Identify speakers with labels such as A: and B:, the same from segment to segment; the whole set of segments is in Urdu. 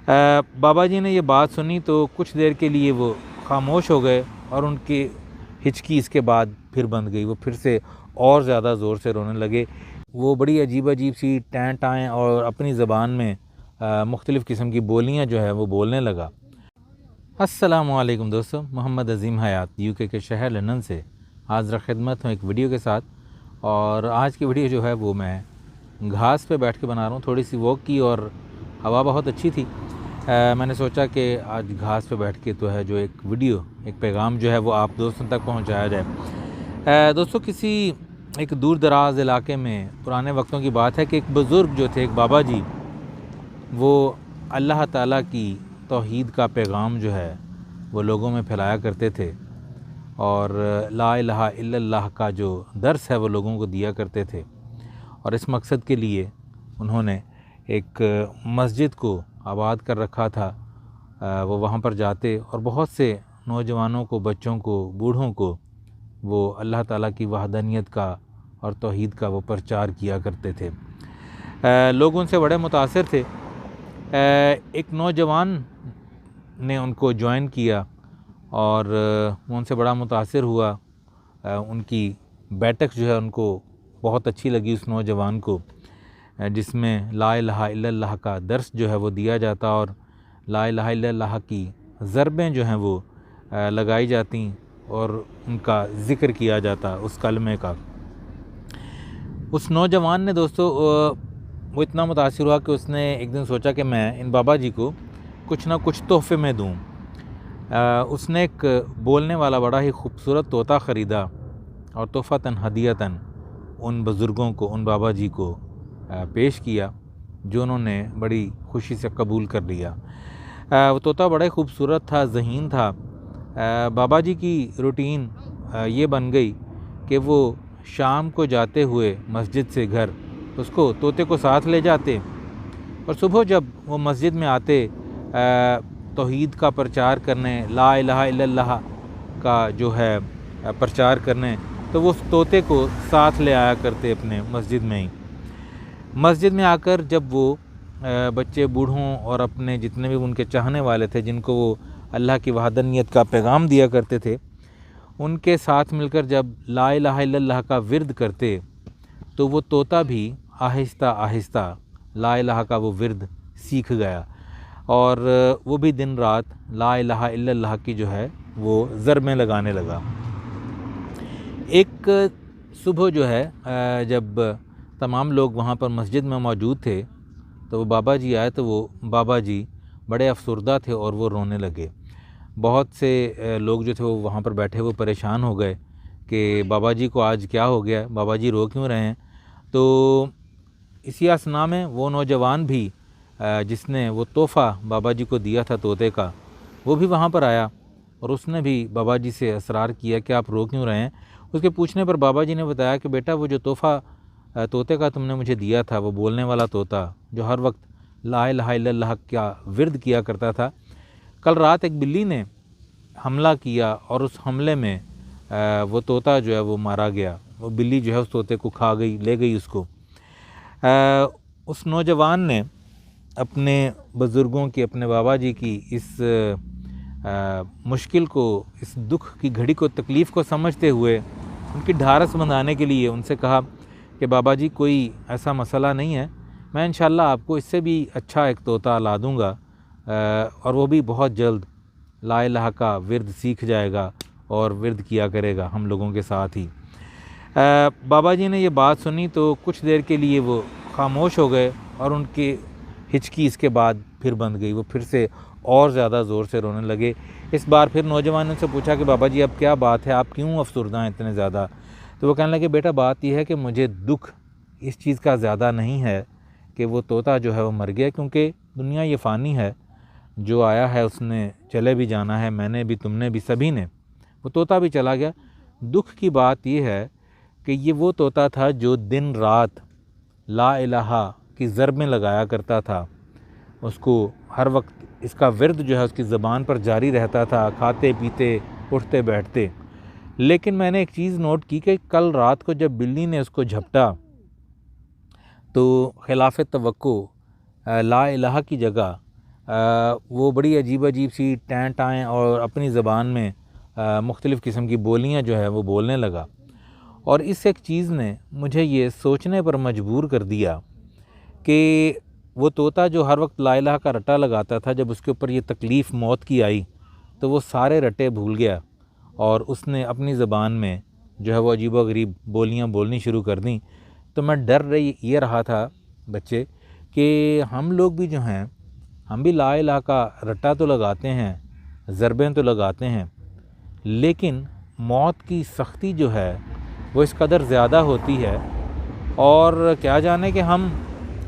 A: بابا جی نے یہ بات سنی تو کچھ دیر کے لیے وہ خاموش ہو گئے اور ان کی ہچکی اس کے بعد پھر بند گئی۔ وہ پھر سے اور زیادہ زور سے رونے لگے۔ وہ بڑی عجیب سی ٹائیں ٹائیں اور اپنی زبان میں مختلف قسم کی بولیاں جو ہے وہ بولنے لگا۔ السلام علیکم دوستو، محمد عظیم حیات یو کے شہر لندن سے حاضر خدمت ہوں ایک ویڈیو کے ساتھ۔ اور آج کی ویڈیو جو ہے وہ میں گھاس پہ بیٹھ کے بنا رہا ہوں۔ تھوڑی سی واک کی اور ہوا بہت اچھی تھی۔ میں نے سوچا کہ آج گھاس پہ بیٹھ کے تو ہے جو ایک ویڈیو، ایک پیغام جو ہے وہ آپ دوستوں تک پہنچایا جائے۔ دوستو، کسی ایک دور دراز علاقے میں پرانے وقتوں کی بات ہے کہ ایک بزرگ جو تھے، ایک بابا جی، وہ اللہ تعالیٰ کی توحید کا پیغام جو ہے وہ لوگوں میں پھیلایا کرتے تھے، اور لا الہ الا اللہ کا جو درس ہے وہ لوگوں کو دیا کرتے تھے۔ اور اس مقصد کے لیے انہوں نے ایک مسجد کو آباد کر رکھا تھا۔ وہ وہاں پر جاتے اور بہت سے نوجوانوں کو، بچوں کو، بوڑھوں کو وہ اللہ تعالیٰ کی وحدانیت کا اور توحید کا وہ پرچار کیا کرتے تھے۔ لوگ ان سے بڑے متاثر تھے۔ ایک نوجوان نے ان کو جوائن کیا اور وہ ان سے بڑا متاثر ہوا۔ ان کی بیٹھک جو ہے ان کو بہت اچھی لگی اس نوجوان کو، جس میں لا الہ الا اللہ کا درس جو ہے وہ دیا جاتا اور لا الہ الا اللہ کی ضربیں جو ہیں وہ لگائی جاتی اور ان کا ذکر کیا جاتا اس کلمے کا۔ اس نوجوان نے دوستو وہ اتنا متاثر ہوا کہ اس نے ایک دن سوچا کہ میں ان بابا جی کو کچھ نہ کچھ تحفے میں دوں۔ اس نے ایک بولنے والا بڑا ہی خوبصورت طوطا خریدا اور تحفتاً ہدیتاً ان بزرگوں کو، ان بابا جی کو پیش کیا، جو انہوں نے بڑی خوشی سے قبول کر لیا۔ وہ طوطا بڑا ہی خوبصورت تھا، ذہین تھا۔ بابا جی کی روٹین یہ بن گئی کہ وہ شام کو جاتے ہوئے مسجد سے گھر اس کو، طوطے کو ساتھ لے جاتے، اور صبح جب وہ مسجد میں آتے توحید کا پرچار کرنے، لا الہ الا اللہ کا جو ہے پرچار کرنے، تو وہ اس طوطے کو ساتھ لے آیا کرتے اپنے مسجد میں ہی۔ مسجد میں آ کر جب وہ بچے، بوڑھوں اور اپنے جتنے بھی ان کے چاہنے والے تھے، جن کو وہ اللہ کی وحدانیت کا پیغام دیا کرتے تھے، ان کے ساتھ مل کر جب لا الہ الا اللہ کا ورد کرتے، تو وہ طوطا بھی آہستہ آہستہ لا الہ کا وہ ورد سیکھ گیا، اور وہ بھی دن رات لا الہ الا اللہ کی جو ہے وہ ضربیں لگانے لگا۔ ایک صبح جو ہے جب تمام لوگ وہاں پر مسجد میں موجود تھے، تو وہ بابا جی آئے، تو وہ بابا جی بڑے افسردہ تھے اور وہ رونے لگے۔ بہت سے لوگ جو تھے وہ وہاں پر بیٹھے وہ پریشان ہو گئے کہ بابا جی کو آج کیا ہو گیا، بابا جی رو کیوں رہے ہیں۔ تو اسی اثناء میں وہ نوجوان بھی جس نے وہ تحفہ بابا جی کو دیا تھا طوطے کا، وہ بھی وہاں پر آیا، اور اس نے بھی بابا جی سے اصرار کیا کہ آپ رو کیوں رہے ہیں۔ اس کے پوچھنے پر بابا جی نے بتایا کہ بیٹا، وہ جو تحفہ طوطے کا تم نے مجھے دیا تھا، وہ بولنے والا طوطا جو ہر وقت لا الہ الا اللہ کا ورد کیا کرتا تھا، کل رات ایک بلی نے حملہ کیا، اور اس حملے میں وہ طوطا جو ہے وہ مارا گیا۔ وہ بلی جو ہے اس طوطے کو کھا گئی، لے گئی اس کو۔ اس نوجوان نے اپنے بزرگوں کی، اپنے بابا جی کی اس مشکل کو، اس دکھ کی گھڑی کو، تکلیف کو سمجھتے ہوئے ان کی ڈھارس بندھانے کے لیے ان سے کہا کہ بابا جی، کوئی ایسا مسئلہ نہیں ہے، میں انشاءاللہ آپ کو اس سے بھی اچھا ایک طوطا لا دوں گا، اور وہ بھی بہت جلد لا الہ کا ورد سیکھ جائے گا اور ورد کیا کرے گا ہم لوگوں کے ساتھ ہی۔ بابا جی نے یہ بات سنی تو کچھ دیر کے لیے وہ خاموش ہو گئے اور ان کی ہچکی اس کے بعد پھر بند گئی۔ وہ پھر سے اور زیادہ زور سے رونے لگے۔ اس بار پھر نوجوان نے ان سے پوچھا کہ بابا جی، اب کیا بات ہے، آپ کیوں افسردہ ہیں اتنے زیادہ؟ تو وہ کہنے لگے، بیٹا بات یہ ہے کہ مجھے دکھ اس چیز کا زیادہ نہیں ہے کہ وہ طوطا جو ہے وہ مر گیا، کیونکہ دنیا یہ فانی ہے، جو آیا ہے اس نے چلے بھی جانا ہے، میں نے بھی، تم نے بھی، سبھی نے، وہ طوطا بھی چلا گیا۔ دکھ کی بات یہ ہے کہ یہ وہ طوطا تھا جو دن رات لا الہ کی ضربیں لگایا کرتا تھا، اس کو ہر وقت اس کا ورد جو ہے اس کی زبان پر جاری رہتا تھا، کھاتے پیتے اٹھتے بیٹھتے۔ لیکن میں نے ایک چیز نوٹ کی کہ کل رات کو جب بلی نے اس کو جھپٹا، تو خلاف توقع لا الہ کی جگہ وہ بڑی عجیب سی ٹائیں ٹائیں اور اپنی زبان میں مختلف قسم کی بولیاں جو ہے وہ بولنے لگا، اور اس ایک چیز نے مجھے یہ سوچنے پر مجبور کر دیا کہ وہ طوطا جو ہر وقت لا الہ کا رٹا لگاتا تھا، جب اس کے اوپر یہ تکلیف موت کی آئی تو وہ سارے رٹے بھول گیا اور اس نے اپنی زبان میں جو ہے وہ عجیب و غریب بولیاں بولنی شروع کر دیں۔ تو میں ڈر یہ رہا تھا بچے کہ ہم لوگ بھی جو ہیں، ہم بھی لا الہ کا رٹا تو لگاتے ہیں، ضربیں تو لگاتے ہیں، لیکن موت کی سختی جو ہے وہ اس قدر زیادہ ہوتی ہے، اور کیا جانے کہ ہم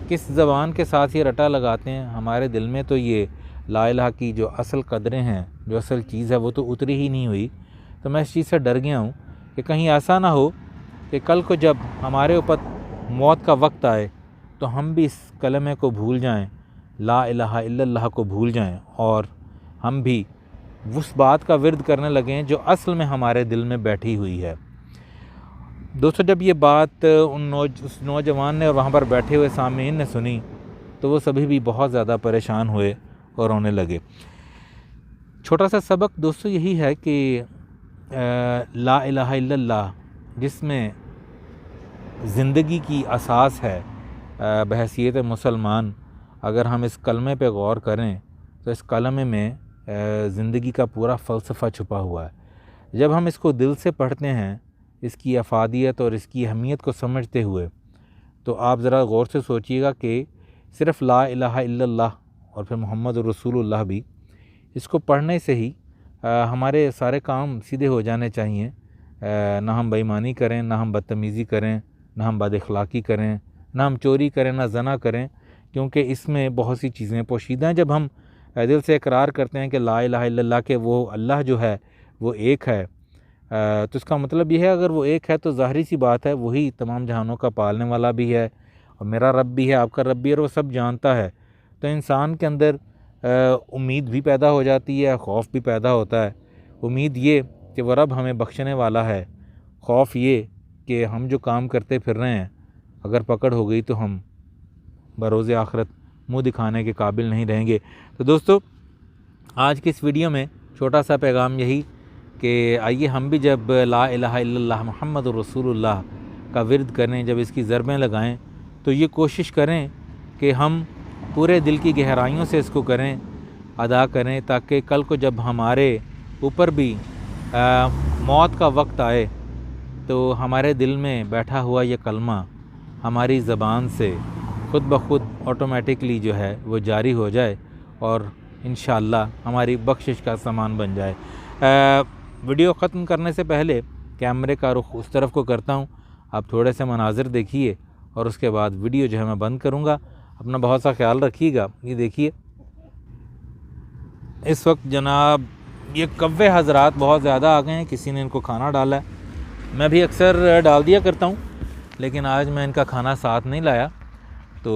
A: کس زبان کے ساتھ یہ رٹا لگاتے ہیں، ہمارے دل میں تو یہ لا الہ کی جو اصل قدریں ہیں، جو اصل چیز ہے وہ تو اتری ہی نہیں ہوئی۔ تو میں اس چیز سے ڈر گیا ہوں کہ کہیں ایسا نہ ہو کہ کل کو جب ہمارے اوپر موت کا وقت آئے تو ہم بھی اس کلمے کو بھول جائیں، لا الہ الا اللہ کو بھول جائیں، اور ہم بھی اس بات کا ورد کرنے لگیں جو اصل میں ہمارے دل میں بیٹھی ہوئی ہے۔ دوستو، جب یہ بات اس نوجوان نے اور وہاں پر بیٹھے ہوئے سامعین نے سنی تو وہ سبھی بھی بہت زیادہ پریشان ہوئے اور رونے لگے۔ چھوٹا سا سبق دوستو یہی ہے کہ لا الہ الا اللہ جس میں زندگی کی اساس ہے، بحیثیت مسلمان اگر ہم اس کلمے پہ غور کریں تو اس کلمے میں زندگی کا پورا فلسفہ چھپا ہوا ہے۔ جب ہم اس کو دل سے پڑھتے ہیں، اس کی افادیت اور اس کی اہمیت کو سمجھتے ہوئے، تو آپ ذرا غور سے سوچئے گا کہ صرف لا الہ الا اللہ اور پھر محمد رسول اللہ بھی، اس کو پڑھنے سے ہی ہمارے سارے کام سیدھے ہو جانے چاہیے۔ نہ ہم بے ایمانی کریں، نہ ہم بدتمیزی کریں، نہ ہم بد اخلاقی کریں، نہ ہم چوری کریں، نہ زنا کریں، کیونکہ اس میں بہت سی چیزیں پوشیدہ ہیں۔ جب ہم دل سے اقرار کرتے ہیں کہ لا الہ الا اللہ کہ وہ اللہ جو ہے وہ ایک ہے، تو اس کا مطلب یہ ہے اگر وہ ایک ہے تو ظاہری سی بات ہے وہی تمام جہانوں کا پالنے والا بھی ہے، اور میرا رب بھی ہے، آپ کا رب بھی ہے، اور وہ سب جانتا ہے۔ تو انسان کے اندر امید بھی پیدا ہو جاتی ہے، خوف بھی پیدا ہوتا ہے۔ امید یہ کہ وہ رب ہمیں بخشنے والا ہے، خوف یہ کہ ہم جو کام کرتے پھر رہے ہیں اگر پکڑ ہو گئی تو ہم بروز آخرت منہ دکھانے کے قابل نہیں رہیں گے۔ تو دوستو، آج کی اس ویڈیو میں چھوٹا سا پیغام یہی کہ آئیے ہم بھی جب لا الہ الا اللہ محمد رسول اللہ کا ورد کریں، جب اس کی ضربیں لگائیں تو یہ کوشش کریں کہ ہم پورے دل کی گہرائیوں سے اس کو کریں، ادا کریں، تاکہ کل کو جب ہمارے اوپر بھی موت کا وقت آئے تو ہمارے دل میں بیٹھا ہوا یہ کلمہ ہماری زبان سے خود بخود آٹومیٹکلی جو ہے وہ جاری ہو جائے اور انشاءاللہ ہماری بخشش کا سامان بن جائے۔ ویڈیو ختم کرنے سے پہلے کیمرے کا رخ اس طرف کو کرتا ہوں، آپ تھوڑے سے مناظر دیکھیے اور اس کے بعد ویڈیو جو ہے میں بند کروں گا۔ اپنا بہت سا خیال رکھیے گا۔ یہ دیکھیے اس وقت جناب یہ کوے حضرات بہت زیادہ آ گئے ہیں، کسی نے ان کو کھانا ڈالا ہے۔ میں بھی اکثر ڈال دیا کرتا ہوں لیکن آج میں ان کا کھانا ساتھ نہیں لایا۔ تو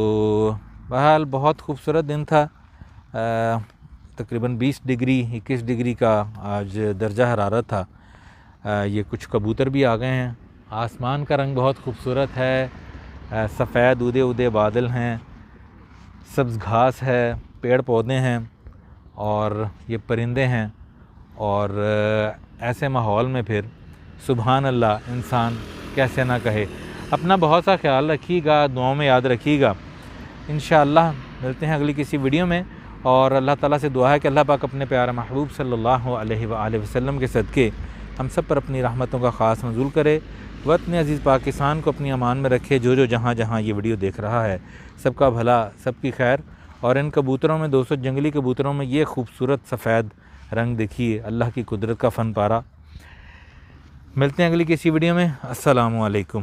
A: بہرحال بہت خوبصورت دن تھا، تقریباً 20 ڈگری 21 ڈگری کا آج درجہ حرارت تھا۔ یہ کچھ کبوتر بھی آ گئے ہیں۔ آسمان کا رنگ بہت خوبصورت ہے، سفید اودے اودے بادل ہیں، سبز گھاس ہے، پیڑ پودے ہیں اور یہ پرندے ہیں، اور ایسے ماحول میں پھر سبحان اللہ انسان کیسے نہ کہے۔ اپنا بہت سا خیال رکھیے گا، دعاؤں میں یاد رکھیے گا۔ انشاءاللہ ملتے ہیں اگلی کسی ویڈیو میں، اور اللہ تعالیٰ سے دعا ہے کہ اللہ پاک اپنے پیارے محبوب صلی اللہ علیہ وآلہ وسلم کے صدقے ہم سب پر اپنی رحمتوں کا خاص نزول کرے، وطن عزیز پاکستان کو اپنی امان میں رکھے۔ جو جہاں جہاں یہ ویڈیو دیکھ رہا ہے سب کا بھلا، سب کی خیر۔ اور ان کبوتروں میں دوستو، جنگلی کبوتروں میں یہ خوبصورت سفید رنگ دیکھیے، اللہ کی قدرت کا فن پارا۔ ملتے ہیں اگلی کسی ویڈیو میں۔ السلام علیکم۔